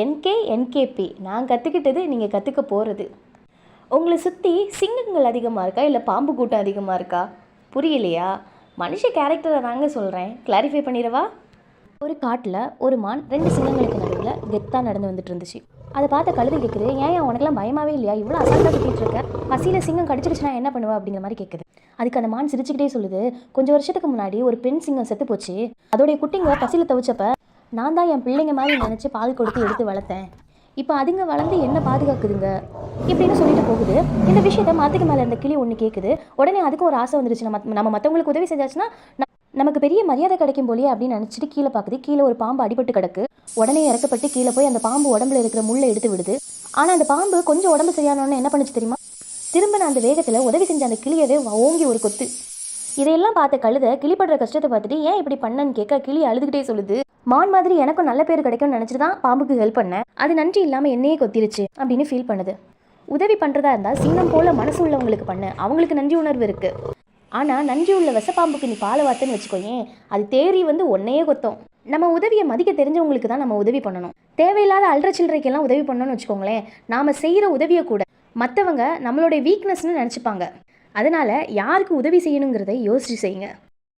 NKP நான் கற்றுக்கிட்டது நீங்கள் கற்றுக்க போகிறது. உங்களை சுற்றி சிங்கங்கள் அதிகமாக இருக்கா இல்லை பாம்பு கூட்டம் அதிகமாக இருக்கா? புரியலையா? மனுஷ கேரக்டரை தாங்க சொல்கிறேன், கிளாரிஃபை பண்ணிடவா? ஒரு காட்டில் ஒரு மான் 2 சிங்கங்களுக்கு நடுவில் கெத்தாக நடந்து வந்துட்டு இருந்துச்சு. அதை பார்த்த கழுதை கேட்குது, ஏன் உனக்குலாம் பயமாகவே இல்லையா? இவ்வளோ அசால்ட்டாக சுற்றிட்டு இருக்க, பசியில் சிங்கம் கடிச்சிருச்சுன்னா என்ன பண்ணுவா அப்படிங்கிற மாதிரி கேட்குது. அதுக்கு அந்த மான் சிரிச்சுக்கிட்டே சொல்லுது, கொஞ்சம் வருஷத்துக்கு முன்னாடி ஒரு பெண் சிங்கம் செத்து போச்சு. அதோடைய குட்டிங்க பசியில் தவிச்சப்ப நான் தான் என் பிள்ளைங்க மாதிரி நினச்சி பால் கொடுத்து எடுத்து வளர்த்தேன். இப்போ அதுங்க வளர்ந்து என்ன பாதுகாக்குதுங்க இப்படின்னு சொல்லிட்டு போகுது. இந்த விஷயத்த மரத்துக்கு மேலே இருந்த கிளி ஒன்று கேட்குது. உடனே அதுக்கும் ஒரு ஆசை வந்துருச்சு, நம்ம மற்றவங்களுக்கு உதவி செஞ்சாச்சுன்னா நமக்கு பெரிய மரியாதை கிடைக்கும் போலியே அப்படின்னு நினச்சிட்டு கீழே பார்க்குது. கீழே ஒரு பாம்பு அடிபட்டு கிடக்கு. உடனே இறக்கப்பட்டு கீழே போய் அந்த பாம்பு உடம்புல இருக்கிற முள்ளை எடுத்து விடுது. ஆனால் அந்த பாம்பு கொஞ்சம் உடம்பு சரியானோன்னு என்ன பண்ணுச்சு தெரியுமா? திரும்ப நான் அந்த வேகத்தில் உதவி செஞ்ச அந்த கிளியவே ஓங்கி ஒரு கொத்து. இதையெல்லாம் பார்த்த கழுதை கிளிப்படுற கஷ்டத்தை பார்த்துட்டு ஏன் இப்படி பண்ணன்னு கேட்க கிளி அழுதுகிட்டே சொல்லுது, மான் மாதிரி எனக்கும் நல்ல பேர் கிடைக்கும்னு நினச்சிட்டு தான் பாம்புக்கு ஹெல்ப் பண்ணேன், அது நன்றி இல்லாமல் என்னையே கொத்திருச்சு அப்படின்னு ஃபீல் பண்ணுது. உதவி பண்ணுறதா இருந்தால் சிங்கம் போல மனசு உள்ளவங்களுக்கு பண்ண, அவங்களுக்கு நன்றி உணர்வு இருக்குது. ஆனால் நன்றி உள்ள விஷப்பாம்புக்கு நீ பாலை வார்த்தைன்னு வச்சுக்கோயேன், அது தேறி வந்து ஒன்னையே கொத்தும். நம்ம உதவியை மதிக்க தெரிஞ்சவங்களுக்கு தான் நம்ம உதவி பண்ணணும். தேவையில்லாத அல்ற சில்லறைக்கெல்லாம் உதவி பண்ணணும்னு வச்சுக்கோங்களேன், நாம் செய்கிற உதவியை கூட மற்றவங்க நம்மளுடைய வீக்னஸ்ன்னு நினச்சிப்பாங்க. அதனால் யாருக்கு உதவி செய்யணுங்கிறதை யோசிச்சு செய்யுங்க.